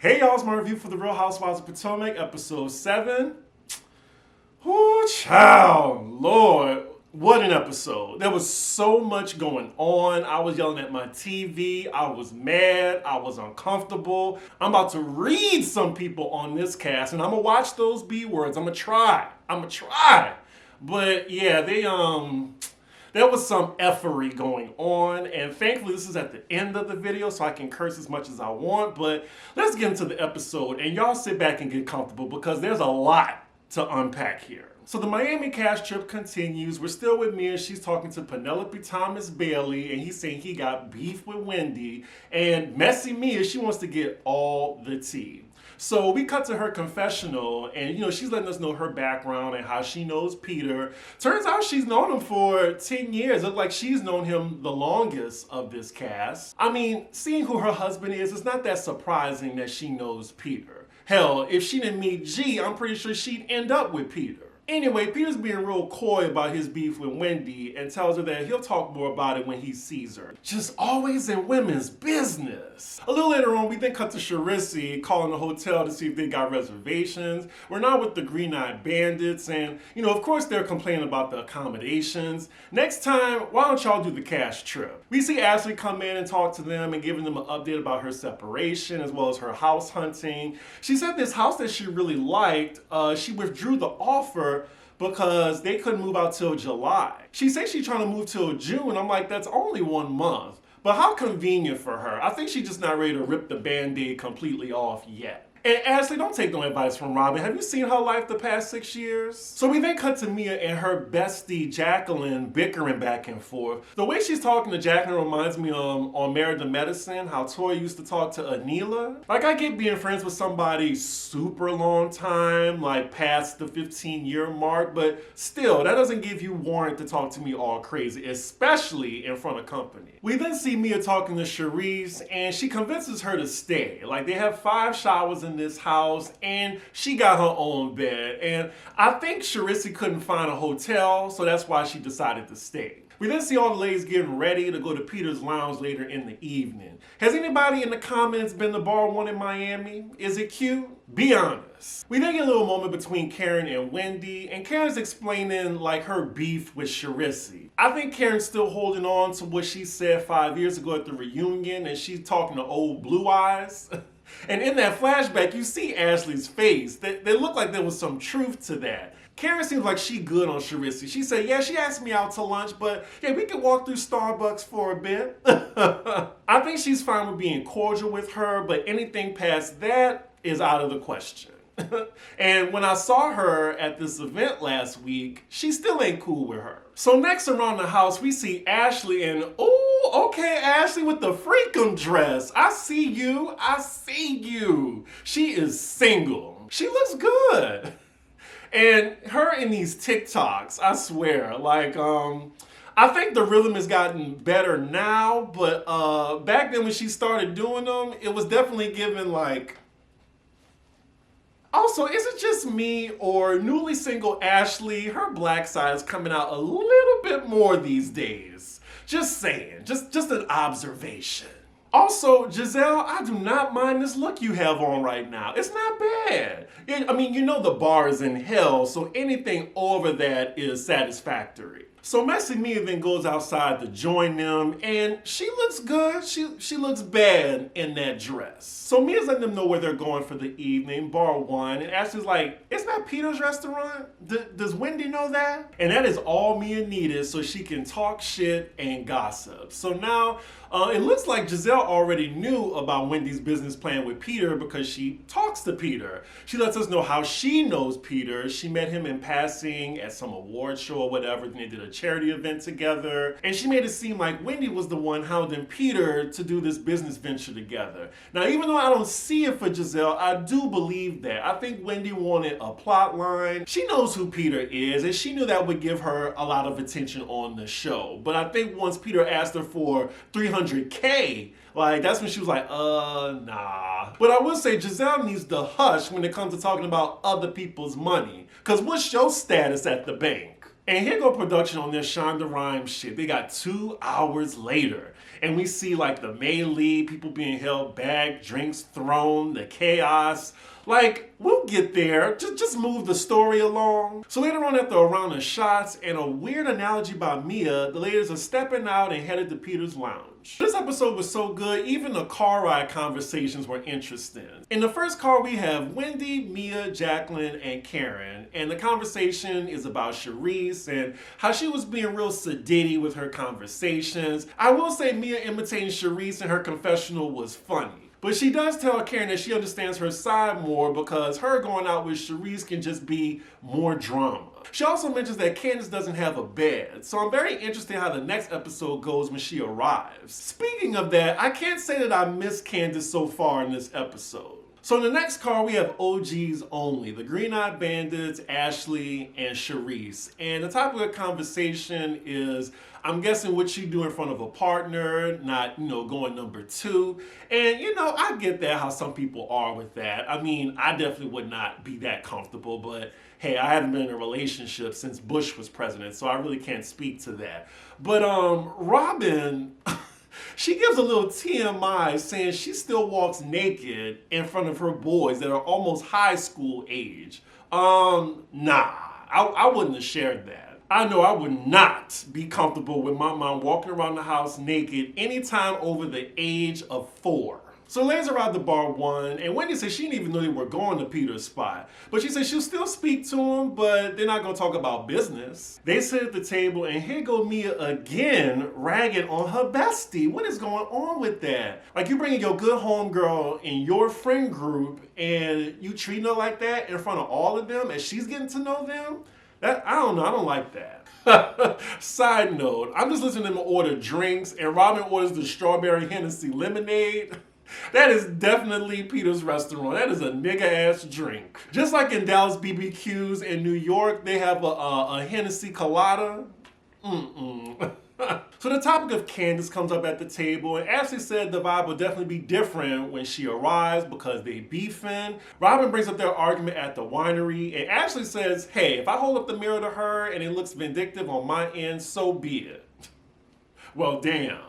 Hey y'all, it's my review for the Real Housewives of Potomac, episode 7. Whoo, child, Lord, what an episode. There was so much going on. I was yelling at my TV. I was mad. I was uncomfortable. I'm about to read some people on this cast, and I'm gonna watch those B words. I'm gonna try. But yeah, there was some effery going on, and thankfully this is at the end of the video, so I can curse as much as I want, but let's get into the episode, and y'all sit back and get comfortable because there's a lot to unpack here. So the Miami cast trip continues. We're still with Mia. She's talking to Penelope Thomas Bailey, and he's saying he got beef with Wendy, and messy Mia, she wants to get all the tea. So we cut to her confessional, and she's letting us know her background and how she knows Peter. Turns out she's known him for 10 years. It looks like she's known him the longest of this cast. I mean, seeing who her husband is, it's not that surprising that she knows Peter. Hell, if she didn't meet G, I'm pretty sure she'd end up with Peter. Anyway, Peter's being real coy about his beef with Wendy and tells her that he'll talk more about it when he sees her. Just always in women's business. A little later on, we then cut to Charisse calling the hotel to see if they got reservations. We're now with the Green-Eyed Bandits, and of course they're complaining about the accommodations. Next time, why don't y'all do the cash trip? We see Ashley come in and talk to them and giving them an update about her separation as well as her house hunting. She said this house that she really liked, she withdrew the offer because they couldn't move out till July. She says she's trying to move till June. I'm like, that's only 1 month. But how convenient for her. I think she's just not ready to rip the Band-Aid completely off yet. And Ashley, don't take no advice from Robin. Have you seen her life the past 6 years? So we then cut to Mia and her bestie Jacqueline bickering back and forth. The way she's talking to Jacqueline reminds me on Married to Medicine, how Tori used to talk to Anila. Like, I get being friends with somebody super long time, like past the 15-year mark, but still, that doesn't give you warrant to talk to me all crazy, especially in front of company. We then see Mia talking to Charisse, and she convinces her to stay. Like, they have 5 showers in this house, and she got her own bed, and I think Charisse couldn't find a hotel, so that's why she decided to stay. We then see all the ladies getting ready to go to Peter's lounge later in the evening. Has anybody in the comments been to Bar 1 in Miami? Is it cute? Be honest. We then get a little moment between Karen and Wendy, and Karen's explaining like her beef with Charisse. I think Karen's still holding on to what she said 5 years ago at the reunion, and she's talking to old Blue Eyes. And in that flashback, you see Ashley's face. They look like there was some truth to that. Karen seems like she good on Charisse. She said, yeah, she asked me out to lunch, but yeah, we could walk through Starbucks for a bit. I think she's fine with being cordial with her, but anything past that is out of the question. And when I saw her at this event last week, she still ain't cool with her. So next around the house, we see Ashley and, oh, okay, Ashley with the freakum dress. I see you. She is single. She looks good. And her in these TikToks, I swear, like, I think the rhythm has gotten better now, but back then when she started doing them, it was definitely given like, also, is it just me or newly single Ashley, her black side is coming out a little bit more these days? Just saying, just an observation. Also, Giselle, I do not mind this look you have on right now. It's not bad. I mean, the bar is in hell, so anything over that is satisfactory. So Messy Mia then goes outside to join them, and she looks good. She looks bad in that dress. So Mia's letting them know where they're going for the evening, Bar 1, and Ashley's like, isn't that Peter's restaurant? Does Wendy know that? And that is all Mia needed so she can talk shit and gossip. So now, it looks like Giselle already knew about Wendy's business plan with Peter because she talks to Peter. She lets us know how she knows Peter. She met him in passing at some award show or whatever, then they did a charity event together, and she made it seem like Wendy was the one hounding Peter to do this business venture together. Now, even though I don't see it for Giselle, I do believe that. I think Wendy wanted a plot line. She knows who Peter is, and she knew that would give her a lot of attention on the show. But I think once Peter asked her for $300K, like, that's when she was like, nah. But I will say Giselle needs to hush when it comes to talking about other people's money. Because what's your status at the bank? And here go production on their Shonda Rhimes shit. They got 2 hours later. And we see like the melee, people being held back, drinks thrown, the chaos. Like, we'll get there. Just move the story along. So later on, after a round of shots and a weird analogy by Mia, the ladies are stepping out and headed to Peter's lounge. This episode was so good, even the car ride conversations were interesting. In the first car, we have Wendy, Mia, Jacqueline, and Karen. And the conversation is about Charisse and how she was being real sedity with her conversations. I will say Mia imitating Charisse in her confessional was funny. But she does tell Karen that she understands her side more because her going out with Charisse can just be more drama. She also mentions that Candace doesn't have a bed, so I'm very interested in how the next episode goes when she arrives. Speaking of that, I can't say that I miss Candace so far in this episode. So in the next car, we have OGs only, the Green-Eyed Bandits, Ashley, and Charisse. And the topic of the conversation is, I'm guessing what you do in front of a partner, not, going number 2. And, I get that, how some people are with that. I mean, I definitely would not be that comfortable, but hey, I haven't been in a relationship since Bush was president, so I really can't speak to that. But Robin... She gives a little TMI saying she still walks naked in front of her boys that are almost high school age. Nah, I wouldn't have shared that. I know I would not be comfortable with my mom walking around the house naked anytime over the age of 4. So ladies are at the bar 1, and Wendy says she didn't even know they were going to Peter's spot. But she says she'll still speak to him, but they're not going to talk about business. They sit at the table, and here go Mia again, ragging on her bestie. What is going on with that? Like, you bringing your good homegirl in your friend group, and you treating her like that in front of all of them, as she's getting to know them? I don't know, I don't like that. Side note, I'm just listening to them order drinks, and Robin orders the strawberry Hennessy lemonade. That is definitely Peter's restaurant. That is a nigga-ass drink. Just like in Dallas BBQs in New York, they have a Hennessy colada. So the topic of Candace comes up at the table, and Ashley said the vibe will definitely be different when she arrives because they beefing. Robin brings up their argument at the winery, and Ashley says, hey, if I hold up the mirror to her and it looks vindictive on my end, so be it. Well, damn.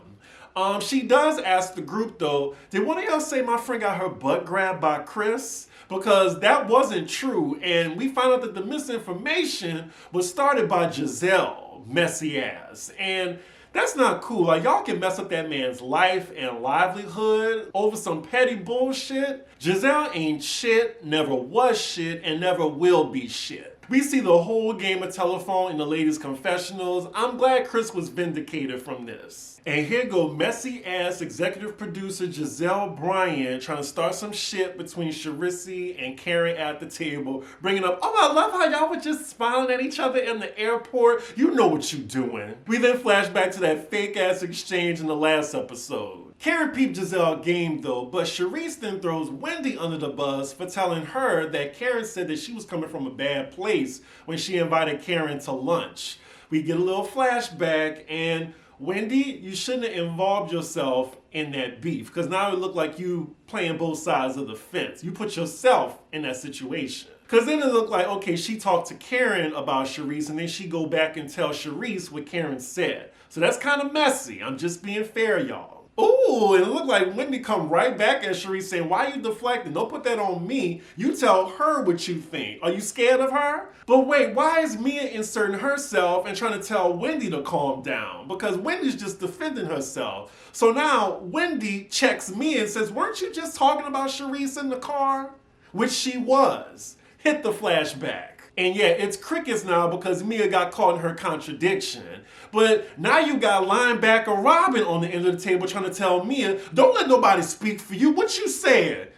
She does ask the group though, did one of y'all say my friend got her butt grabbed by Chris? Because that wasn't true, and we found out that the misinformation was started by Giselle, messy ass. And that's not cool. Like, y'all can mess up that man's life and livelihood over some petty bullshit. Giselle ain't shit, never was shit, and never will be shit. We see the whole game of telephone in the ladies' confessionals. I'm glad Chris was vindicated from this. And here go messy ass executive producer Giselle Bryant trying to start some shit between Charisse and Karen at the table, bringing up, oh, I love how y'all were just smiling at each other in the airport. You know what you doing. We then flash back to that fake ass exchange in the last episode. Karen peeped Giselle game though, but Charisse then throws Wendy under the bus for telling her that Karen said that she was coming from a bad place when she invited Karen to lunch. We get a little flashback, and Wendy, you shouldn't have involved yourself in that beef, because now it looked like you playing both sides of the fence. You put yourself in that situation. Because then it looked like, okay, she talked to Karen about Charisse, and then she go back and tell Charisse what Karen said. So that's kind of messy. I'm just being fair, y'all. Ooh, and it looked like Wendy come right back at Charisse saying, why you deflecting? Don't put that on me. You tell her what you think. Are you scared of her? But wait, why is Mia inserting herself and trying to tell Wendy to calm down? Because Wendy's just defending herself. So now Wendy checks Mia and says, weren't you just talking about Charisse in the car? Which she was. Hit the flashback. And yeah, it's crickets now because Mia got caught in her contradiction. But now you got linebacker Robin on the end of the table trying to tell Mia, don't let nobody speak for you. What you said?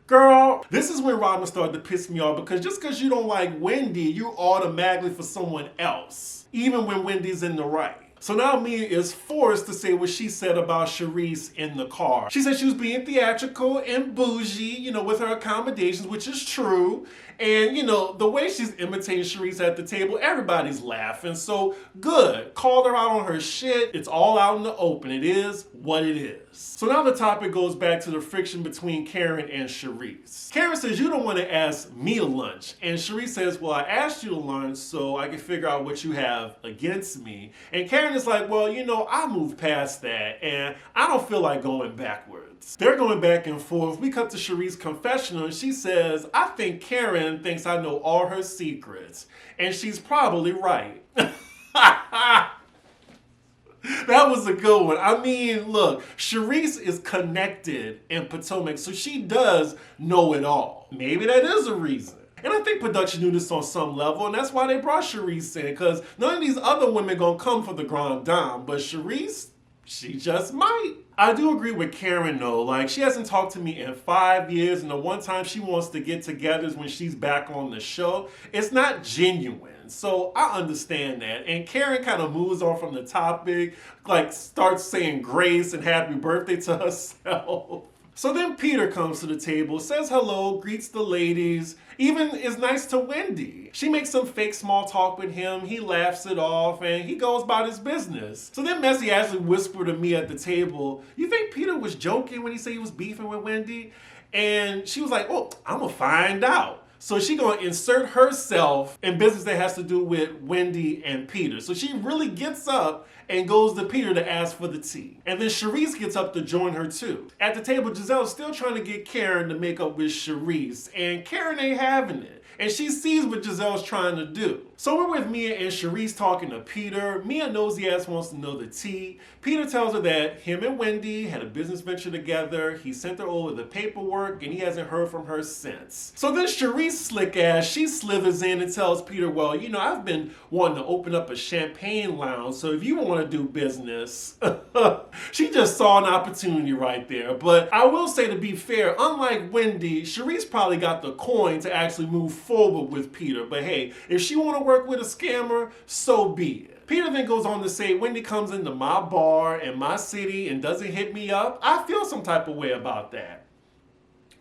Girl, this is when Robin started to piss me off, because just because you don't like Wendy, you automatically for someone else, even when Wendy's in the right. So now Mia is forced to say what she said about Charisse in the car. She said she was being theatrical and bougie, with her accommodations, which is true. And, the way she's imitating Charisse at the table, everybody's laughing. So good. Called her out on her shit. It's all out in the open. It is what it is. So now the topic goes back to the friction between Karen and Charisse. Karen says, you don't want to ask me to lunch. And Charisse says, well, I asked you to lunch so I can figure out what you have against me. And Karen is like, well, I moved past that and I don't feel like going backwards. They're going back and forth. We cut to Cherie'S Confessional and she says, I think Karen thinks I know all her secrets. And she's probably right. That was a good one. I mean, look, Charisse is connected in Potomac, so she does know it all. Maybe that is a reason. And I think production knew this on some level, and that's why they brought Charisse in, because none of these other women gonna come for the grand dame, but Charisse, she just might. I do agree with Karen though, like she hasn't talked to me in 5 years, and the one time she wants to get together is when she's back on the show. It's not genuine. So I understand that. And Karen kind of moves on from the topic, like starts saying grace and happy birthday to herself. So then Peter comes to the table, says hello, greets the ladies, even is nice to Wendy. She makes some fake small talk with him, he laughs it off, and he goes about his business. So then Messy actually whispered to me at the table, you think Peter was joking when he said he was beefing with Wendy? And she was like, oh, I'm gonna find out. So she gonna insert herself in business that has to do with Wendy and Peter. So she really gets up and goes to Peter to ask for the tea. And then Charisse gets up to join her too. At the table, Giselle's still trying to get Karen to make up with Charisse, and Karen ain't having it. And she sees what Giselle's trying to do. So we're with Mia and Charisse talking to Peter. Mia nosy ass wants to know the tea. Peter tells her that him and Wendy had a business venture together. He sent her over the paperwork and he hasn't heard from her since. So then Charisse slick ass, she slithers in and tells Peter, well, I've been wanting to open up a champagne lounge. So if you want to do business, she just saw an opportunity right there. But I will say, to be fair, unlike Wendy, Charisse probably got the coin to actually move forward with Peter. But hey, if she want to work with a scammer, so be it. Peter then goes on to say, Wendy comes into my bar in my city and doesn't hit me up, I feel some type of way about that.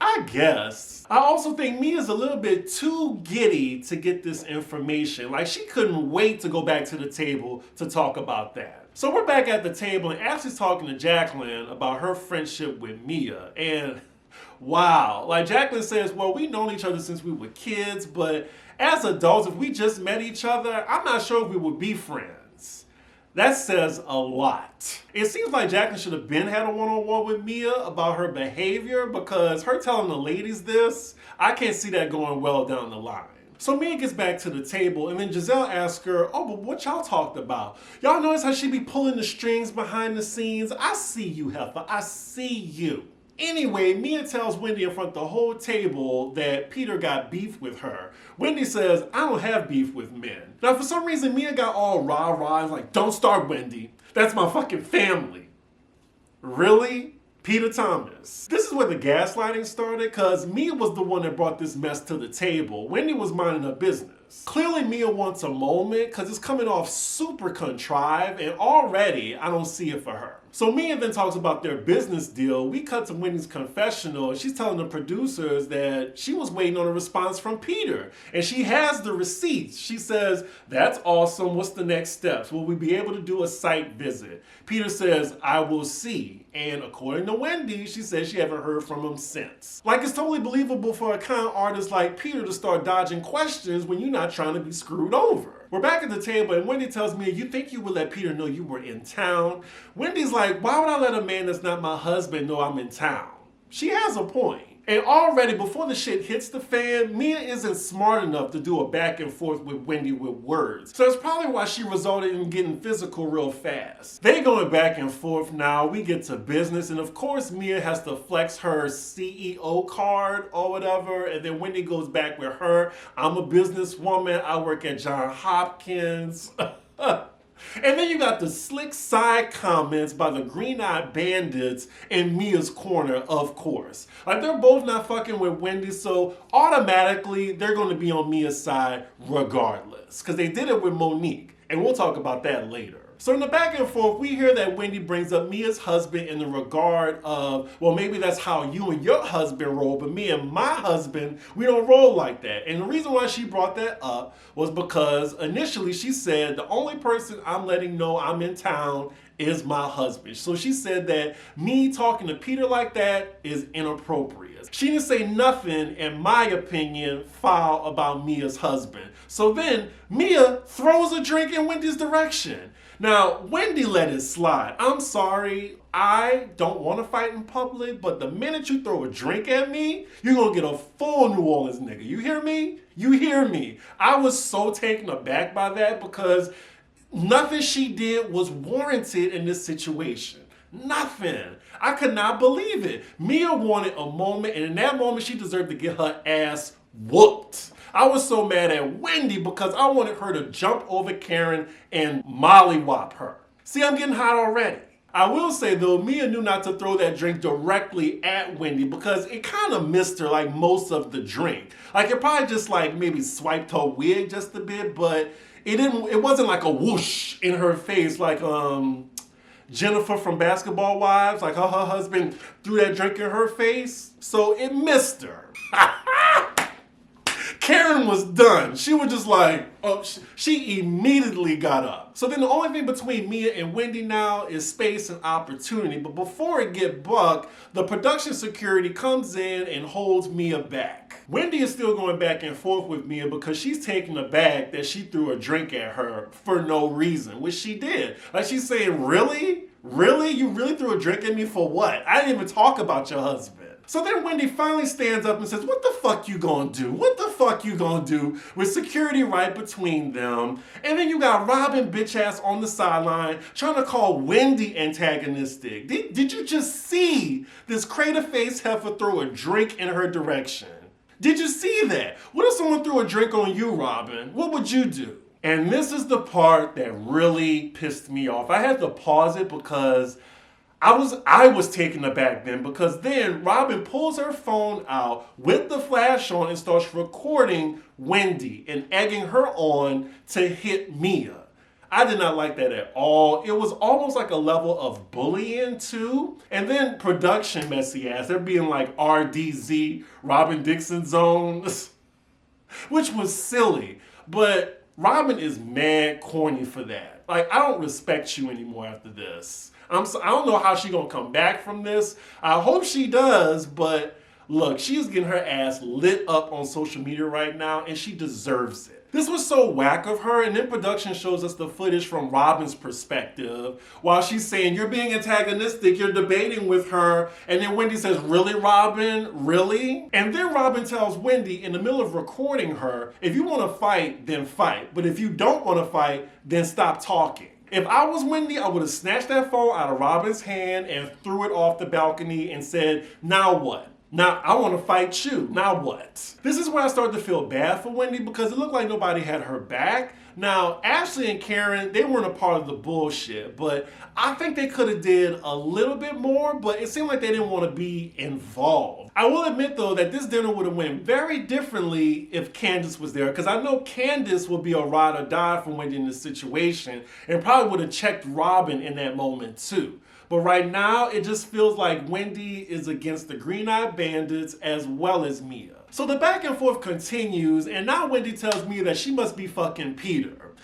I guess. I also think Mia's a little bit too giddy to get this information. Like, she couldn't wait to go back to the table to talk about that. So we're back at the table and Ashley's talking to Jacqueline about her friendship with Mia. And wow, like Jacqueline says, well, we've known each other since we were kids, but as adults, if we just met each other, I'm not sure if we would be friends. That says a lot. It seems like Jacqueline should have been had a one-on-one with Mia about her behavior, because her telling the ladies this, I can't see that going well down the line. So Mia gets back to the table and then Giselle asks her, oh, but what y'all talked about? Y'all notice how she be pulling the strings behind the scenes? I see you, heifer, I see you. Anyway, Mia tells Wendy in front of the whole table that Peter got beef with her. Wendy says, I don't have beef with men. Now, for some reason, Mia got all rah-rah and like, don't start, Wendy. That's my fucking family. Really? Peter Thomas. This is where the gaslighting started, because Mia was the one that brought this mess to the table. Wendy was minding her business. Clearly, Mia wants a moment because it's coming off super contrived, and already I don't see it for her. So Mia then talks about their business deal. We cut to Wendy's confessional, and she's telling the producers that she was waiting on a response from Peter, and she has the receipts. She says, that's awesome. What's the next steps? Will we be able to do a site visit? Peter says, I will see. And according to Wendy, she says she haven't heard from him since. Like, it's totally believable for a con artist like Peter to start dodging questions when you're not trying to be screwed over. We're back at the table and Wendy tells me, you think you would let Peter know you were in town? Wendy's like, why would I let a man that's not my husband know I'm in town? She has a point. And already before the shit hits the fan, Mia isn't smart enough to do a back and forth with Wendy with words. So that's probably why she resulted in getting physical real fast. They going back and forth now, we get to business, and of course Mia has to flex her CEO card or whatever, and then Wendy goes back with her, I'm a businesswoman, I work at Johns Hopkins. And then you got the slick side comments by the green-eyed bandits in Mia's corner, of course. Like, they're both not fucking with Wendy, so automatically they're going to be on Mia's side regardless. Because they did it with Monique, and we'll talk about that later. So in the back and forth, we hear that Wendy brings up Mia's husband in the regard of, well, maybe that's how you and your husband roll, but me and my husband, we don't roll like that. And the reason why she brought that up was because initially she said, the only person I'm letting know I'm in town is my husband. So she said that me talking to Peter like that is inappropriate. She didn't say nothing, in my opinion, foul about Mia's husband. So then Mia throws a drink in Wendy's direction. Now, Wendy let it slide. I'm sorry, I don't want to fight in public, but the minute you throw a drink at me, you're going to get a full New Orleans nigga. You hear me? You hear me? I was so taken aback by that because nothing she did was warranted in this situation. Nothing. I could not believe it. Mia wanted a moment, and in that moment, she deserved to get her ass whooped. I was so mad at Wendy because I wanted her to jump over Karen and mollywop her. See, I'm getting hot already. I will say though, Mia knew not to throw that drink directly at Wendy because it kind of missed her like most of the drink. Like it probably just like maybe swiped her wig just a bit, but it wasn't like a whoosh in her face like Jennifer from Basketball Wives, like her husband threw that drink in her face. So it missed her. Karen was done. She was just like, oh, she immediately got up. So then the only thing between Mia and Wendy now is space and opportunity. But before it get bucked, the production security comes in and holds Mia back. Wendy is still going back and forth with Mia because she's taken aback that she threw a drink at her for no reason, which she did. Like she's saying, really? Really? You really threw a drink at me for what? I didn't even talk about your husband. So then Wendy finally stands up and says, what the fuck you gonna do? What the fuck you gonna do with security right between them? And then you got Robin bitch ass on the sideline trying to call Wendy antagonistic. Did you just see this crater face heifer throw a drink in her direction? Did you see that? What if someone threw a drink on you, Robin? What would you do? And this is the part that really pissed me off. I had to pause it because I was taken aback then because then Robin pulls her phone out with the flash on and starts recording Wendy and egging her on to hit Mia. I did not like that at all. It was almost like a level of bullying too. And then production messy ass. They're being like RDZ, Robin Dixon zones, which was silly. But Robin is mad corny for that. Like, I don't respect you anymore after this. I don't know how she's going to come back from this. I hope she does, but look, she's getting her ass lit up on social media right now, and she deserves it. This was so whack of her, and then production shows us the footage from Robin's perspective while she's saying, you're being antagonistic, you're debating with her, and then Wendy says, really, Robin? Really? And then Robin tells Wendy in the middle of recording her, if you want to fight, then fight. But if you don't want to fight, then stop talking. If I was Wendy, I would have snatched that phone out of Robin's hand and threw it off the balcony and said, now what? Now, I want to fight you. Now what? This is where I started to feel bad for Wendy because it looked like nobody had her back. Now, Ashley and Karen, they weren't a part of the bullshit, but I think they could have did a little bit more, but it seemed like they didn't want to be involved. I will admit, though, that this dinner would have went very differently if Candace was there, because I know Candace would be a ride or die for Wendy in this situation and probably would have checked Robin in that moment, too. But right now, it just feels like Wendy is against the Green-Eyed Bandits as well as Mia. So the back and forth continues, and now Wendy tells Mia that she must be fucking Peter.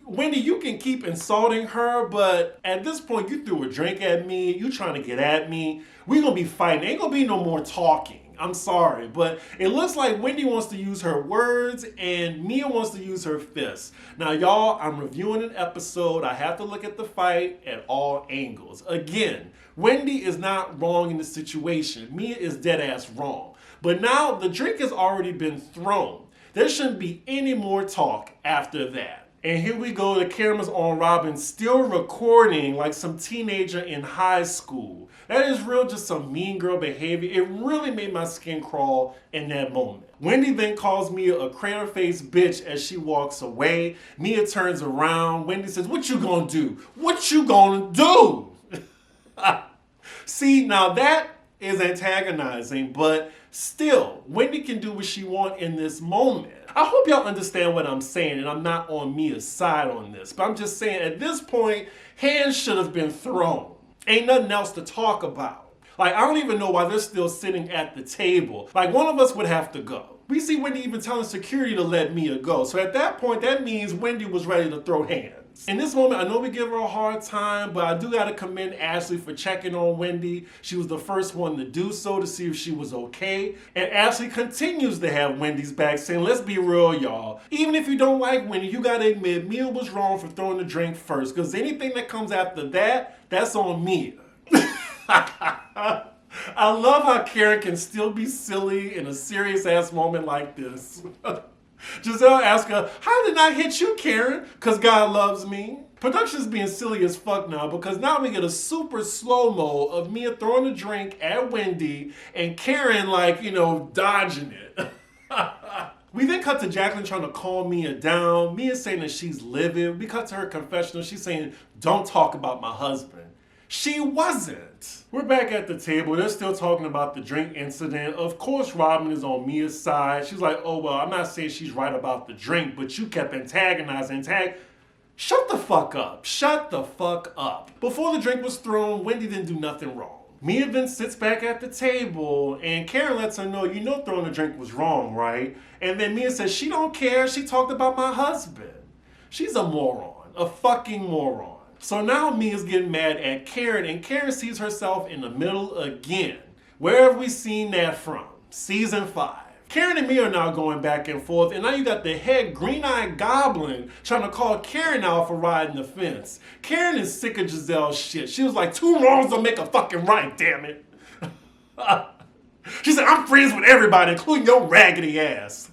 Wendy, you can keep insulting her, but at this point, you threw a drink at me, you trying to get at me, we gonna be fighting, ain't gonna be no more talking. I'm sorry, but it looks like Wendy wants to use her words and Mia wants to use her fists. Now, y'all, I'm reviewing an episode. I have to look at the fight at all angles. Again, Wendy is not wrong in the situation. Mia is dead ass wrong. But now the drink has already been thrown. There shouldn't be any more talk after that. And here we go, the camera's on Robin, still recording like some teenager in high school. That is real, just some mean girl behavior. It really made my skin crawl in that moment. Wendy then calls Mia a crater-faced bitch as she walks away. Mia turns around. Wendy says, what you gonna do? What you gonna do? See, now that is antagonizing, but Still, Wendy can do what she wants in this moment. I hope y'all understand what I'm saying, and I'm not on Mia's side on this, but I'm just saying at this point, hands should have been thrown. Ain't nothing else to talk about. Like, I don't even know why they're still sitting at the table. Like, one of us would have to go. We see Wendy even telling security to let Mia go. So at that point, that means Wendy was ready to throw hands. In this moment, I know we give her a hard time, but I do gotta commend Ashley for checking on Wendy. She was the first one to do so to see if she was okay. And Ashley continues to have Wendy's back, saying, let's be real, y'all. Even if you don't like Wendy, you gotta admit Mia was wrong for throwing the drink first, because anything that comes after that, that's on Mia. I love how Karen can still be silly in a serious ass moment like this. Giselle asks her, how did I hit you, Karen? Because God loves me. Production's being silly as fuck now because now we get a super slow-mo of Mia throwing a drink at Wendy and Karen dodging it. We then cut to Jacqueline trying to calm Mia down. Mia's saying that she's livid. We cut to her confessional. She's saying, don't talk about my husband. She wasn't. We're back at the table. They're still talking about the drink incident. Of course, Robin is on Mia's side. She's like, oh, well, I'm not saying she's right about the drink, but you kept antagonizing. Shut the fuck up. Shut the fuck up. Before the drink was thrown, Wendy didn't do nothing wrong. Mia then sits back at the table, and Karen lets her know, throwing the drink was wrong, right? And then Mia says, she don't care. She talked about my husband. She's a moron. A fucking moron. So now Mia's getting mad at Karen, and Karen sees herself in the middle again. Where have we seen that from? Season 5. Karen and Mia are now going back and forth, and now you got the head green-eyed goblin trying to call Karen out for riding the fence. Karen is sick of Giselle's shit. She was like, 2 wrongs don't make a fucking right, damn it. She said, I'm friends with everybody, including your raggedy ass.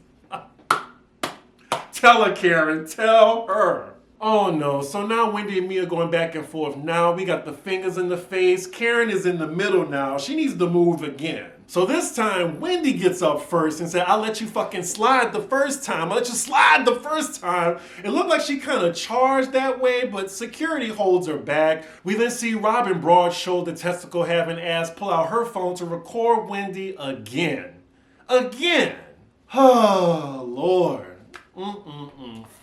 Tell her, Karen, tell her. Oh no, so now Wendy and Mia going back and forth. Now we got the fingers in the face. Karen is in the middle now. She needs to move again. So this time, Wendy gets up first and said, I'll let you fucking slide the first time. I'll let you slide the first time. It looked like she kind of charged that way, but security holds her back. We then see Robin broad shoulder testicle having ass pull out her phone to record Wendy again. Again. Oh, Lord.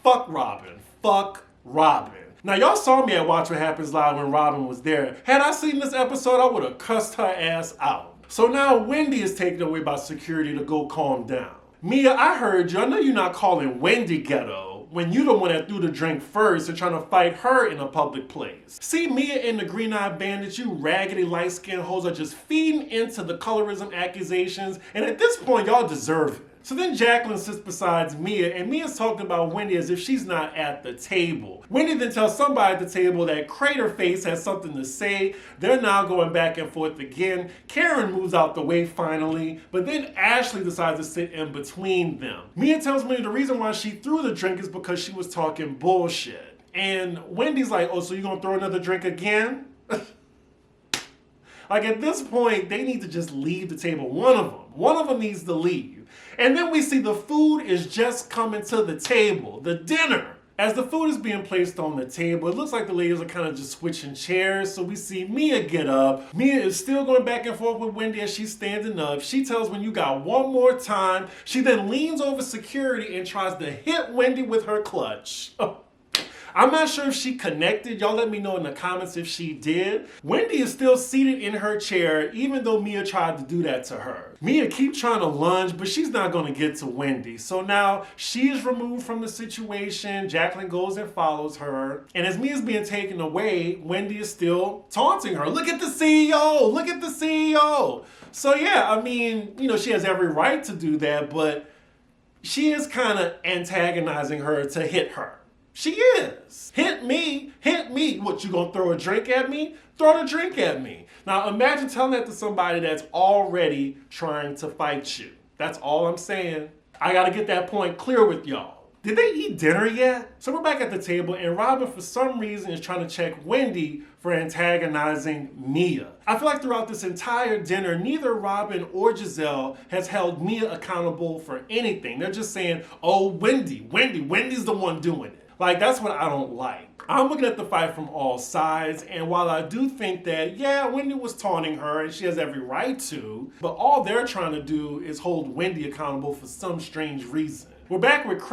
Fuck Robin. Fuck Robin. Now, y'all saw me at Watch What Happens Live when Robin was there. Had I seen this episode, I would have cussed her ass out. So now Wendy is taken away by security to go calm down. Mia, I heard you. I know you're not calling Wendy ghetto when you the one that threw the drink first and trying to fight her in a public place. See, Mia and the green-eyed bandit, you raggedy light-skinned hoes are just feeding into the colorism accusations, and at this point, y'all deserve it. So then Jacqueline sits beside Mia, and Mia's talking about Wendy as if she's not at the table. Wendy then tells somebody at the table that Crater Face has something to say. They're now going back and forth again. Karen moves out the way finally, but then Ashley decides to sit in between them. Mia tells Wendy the reason why she threw the drink is because she was talking bullshit. And Wendy's like, oh, so you gonna throw another drink again? Like at this point, they need to just leave the table. One of them needs to leave. And then we see the food is just coming to the table, the dinner. As the food is being placed on the table, it looks like the ladies are kind of just switching chairs. So we see Mia get up. Mia is still going back and forth with Wendy as she's standing up. She tells Wendy, you got one more time. She then leans over security and tries to hit Wendy with her clutch. I'm not sure if she connected. Y'all let me know in the comments if she did. Wendy is still seated in her chair, even though Mia tried to do that to her. Mia keeps trying to lunge, but she's not going to get to Wendy. So now she is removed from the situation. Jacqueline goes and follows her. And as Mia's being taken away, Wendy is still taunting her. Look at the CEO! Look at the CEO! So yeah, I mean, she has every right to do that, but she is kind of antagonizing her to hit her. She is. Hit me. What, you gonna throw a drink at me? Throw the drink at me. Now imagine telling that to somebody that's already trying to fight you. That's all I'm saying. I gotta get that point clear with y'all. Did they eat dinner yet? So we're back at the table and Robin for some reason is trying to check Wendy for antagonizing Mia. I feel like throughout this entire dinner, neither Robin or Giselle has held Mia accountable for anything. They're just saying, oh, Wendy's the one doing it. Like, that's what I don't like. I'm looking at the fight from all sides, and while I do think that, yeah, Wendy was taunting her, and she has every right to, but all they're trying to do is hold Wendy accountable for some strange reason. We're back with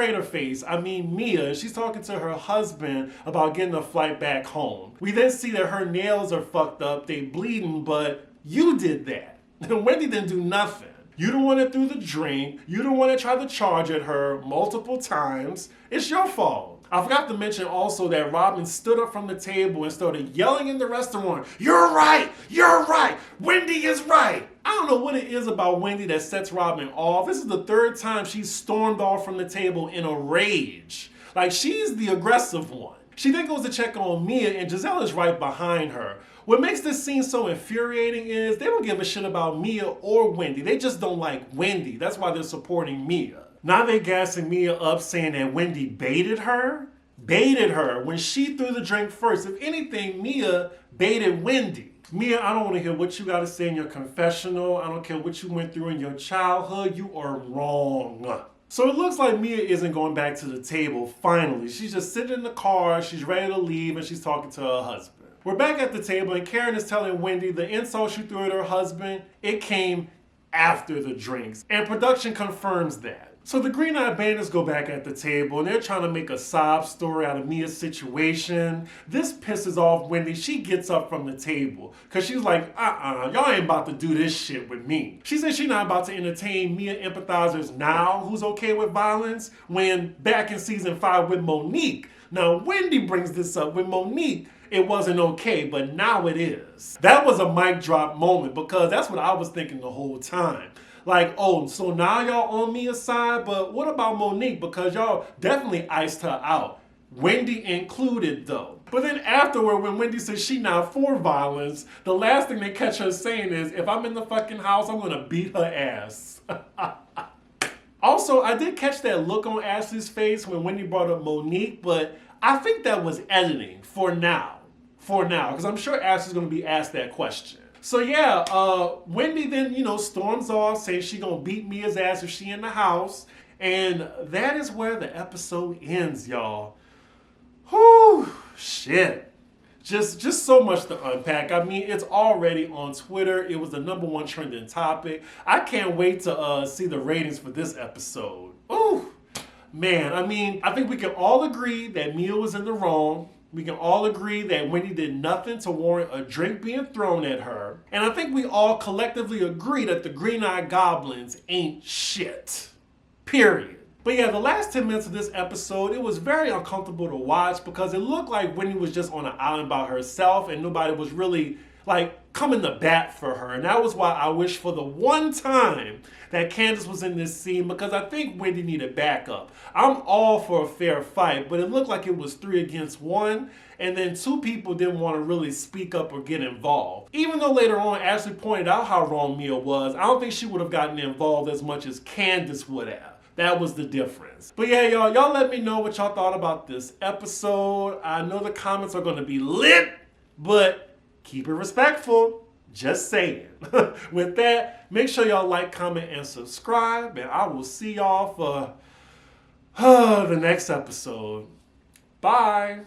Mia. She's talking to her husband about getting a flight back home. We then see that her nails are fucked up, they bleeding, but you did that. Wendy didn't do nothing. You the one that threw the drink. You the one that tried to charge at her multiple times. It's your fault. I forgot to mention also that Robin stood up from the table and started yelling in the restaurant, "You're right! You're right! Wendy is right!" I don't know what it is about Wendy that sets Robin off. This is the third time she's stormed off from the table in a rage. Like, she's the aggressive one. She then goes to check on Mia, and Giselle is right behind her. What makes this scene so infuriating is they don't give a shit about Mia or Wendy. They just don't like Wendy. That's why they're supporting Mia. Now they're gassing Mia up, saying that Wendy baited her. Baited her when she threw the drink first. If anything, Mia baited Wendy. Mia, I don't want to hear what you got to say in your confessional. I don't care what you went through in your childhood. You are wrong. So it looks like Mia isn't going back to the table, finally. She's just sitting in the car, she's ready to leave, and she's talking to her husband. We're back at the table, and Karen is telling Wendy the insult she threw at her husband, it came after the drinks. And production confirms that. So the Green-Eyed Bandits go back at the table, and they're trying to make a sob story out of Mia's situation. This pisses off Wendy. She gets up from the table, because she's like, y'all ain't about to do this shit with me. She says she's not about to entertain Mia empathizers now who's okay with violence, when back in season 5 with Monique. Now, Wendy brings this up with Monique. It wasn't okay, but now it is. That was a mic drop moment, because that's what I was thinking the whole time. Like, oh, so now y'all on Mia's side, but what about Monique? Because y'all definitely iced her out. Wendy included, though. But then afterward, when Wendy says she not for violence, the last thing they catch her saying is, if I'm in the fucking house, I'm gonna beat her ass. Also, I did catch that look on Ashley's face when Wendy brought up Monique, but I think that was editing for now. Because I'm sure Ashley's gonna be asked that question. So yeah, Wendy then, storms off, saying she gonna beat Mia's ass if she in the house. And that is where the episode ends, y'all. Whew, shit. Just so much to unpack. I mean, it's already on Twitter. It was the #1 trending topic. I can't wait to see the ratings for this episode. Ooh, man, I mean, I think we can all agree that Mia was in the wrong. We can all agree that Wendy did nothing to warrant a drink being thrown at her. And I think we all collectively agree that the Green-Eyed Goblins ain't shit. Period. But yeah, the last 10 minutes of this episode, it was very uncomfortable to watch because it looked like Wendy was just on an island by herself and nobody was really coming to bat for her. And that was why I wish for the one time that Candace was in this scene, because I think Wendy needed backup. I'm all for a fair fight, but it looked like it was 3 against 1, and then 2 people didn't want to really speak up or get involved. Even though later on Ashley pointed out how wrong Mia was, I don't think she would have gotten involved as much as Candace would have. That was the difference. But yeah, y'all let me know what y'all thought about this episode. I know the comments are going to be lit, but keep it respectful. Just saying. With that, make sure y'all like, comment, and subscribe. And I will see y'all for the next episode. Bye.